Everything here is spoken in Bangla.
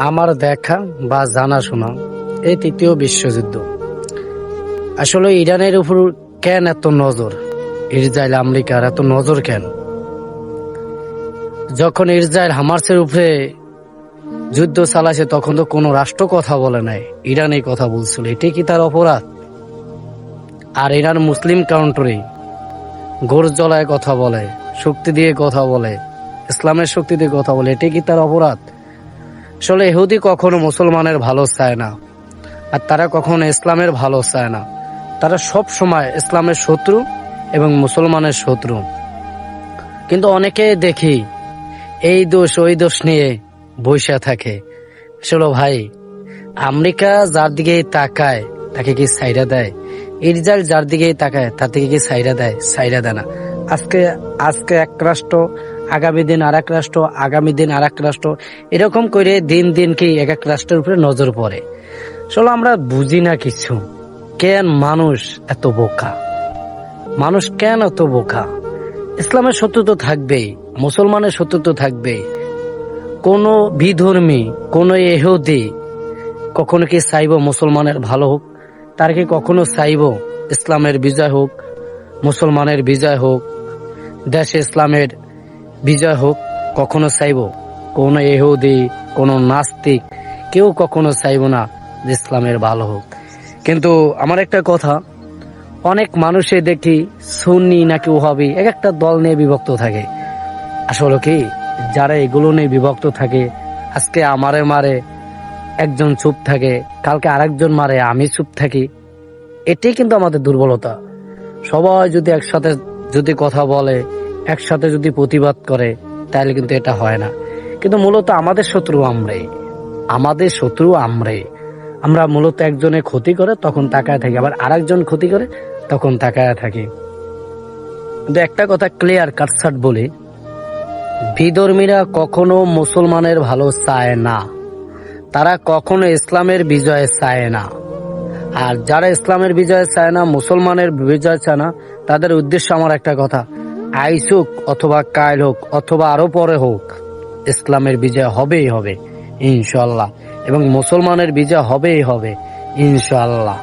আমার দেখা বা জানাশোনা এই তৃতীয় বিশ্বযুদ্ধ। আসলে ইরানের উপর কেন এত নজর, ইসরায়েল আমেরিকার এত নজর কেন? যখন ইসরায়েল হামাসের উপরে যুদ্ধ চালাছে তখন তো কোনো রাষ্ট্র কথা বলে নাই, ইরানই কথা বলছিল। এটাই কি তার অপরাধ? আর ইরান মুসলিম কান্ট্রি, গোর জ্বলায় কথা বলে, শক্তি দিয়ে কথা বলে, ইসলামের শক্তি দিয়ে কথা বলে, এটাই কি তার অপরাধ? আসলে ইহুদি কখনো মুসলমানের ভালো চায় না, আর তারা কখনো ইসলামের ভালো চায় না। তারা সব সময় ইসলামের শত্রু এবং মুসলমানের শত্রু। কিন্তু অনেকে দেখি এই দোষ ওই দোষ নিয়ে বইসা থাকে। আসলে ভাই, আমেরিকা যার দিকে তাকায় তাকে কি সাইরা দেয়? ইসরায়েল যার দিকে তাকায় তার দিকে কি সাইরা দেয়? সাইরা দেয় না। আজকে এক রাষ্ট্র, আগামী দিন আর এক রাষ্ট্র, আগামী দিন আর এক রাষ্ট্র, এরকম করে দিন দিন কি এক এক রাষ্ট্রের উপরে নজর পড়ে। আসলে আমরা বুঝি না কিছু। কেন মানুষ এত বোকা? মানুষ কেন এত বোকা? ইসলামের শত্রু তো থাকবেই, মুসলমানের শত্রু তো থাকবেই। কোন বিধর্মী, কোন ইহুদি কখনো কি চাইব মুসলমানের ভালো হোক? তার কি কখনো চাইব ইসলামের বিজয় হোক, মুসলমানের বিজয় হোক, দেশে ইসলামের বিজয় হোক? কখনো চাইব? কোন ইহুদি, কোন নাস্তিক, কেউ কখনো চাইব না যে ইসলামের ভালো হোক। কিন্তু আমার একটা কথা, অনেক মানুষে দেখি সুন্নি নাকি ওহাবি এক একটা দল নিয়ে বিভক্ত থাকে। আসলে কি, যারা এগুলো নিয়ে বিভক্ত থাকে, আজকে আমারে মারে একজন চুপ থাকে, কালকে আরেকজন মারে আমি চুপ থাকি, এটাই কিন্তু আমাদের দুর্বলতা। সবাই যদি একসাথে যদি কথা বলে, একসাথে যদি প্রতিবাদ করে, তাহলে কিন্তু এটা হয় না। কিন্তু মূলত আমাদের শত্রু আমরাই, আমাদের শত্রু আমরাই। আমরা মূলত একজনের ক্ষতি করে তখন তাকায় থাকি, আবার আরেকজন ক্ষতি করে তখন তাকায় থাকি। কিন্তু একটা কথা ক্লিয়ার কাটছাট বলি, বিধর্মীরা কখনো মুসলমানের ভালো চায় না, তারা কখনো ইসলামের বিজয় চায় না। আর যারা ইসলামের বিজয় চায় না, মুসলমানের বিজয় চায় না, তাদের উদ্দেশ্য আমার একটা কথা, আইস হোক অথবা কাল হোক অথবা আরো পরে হোক, ইসলামের বিজয় হবেই হবে ইনশাআল্লাহ, এবং মুসলমানের বিজয় হবেই হবে ইনশাআল্লাহ।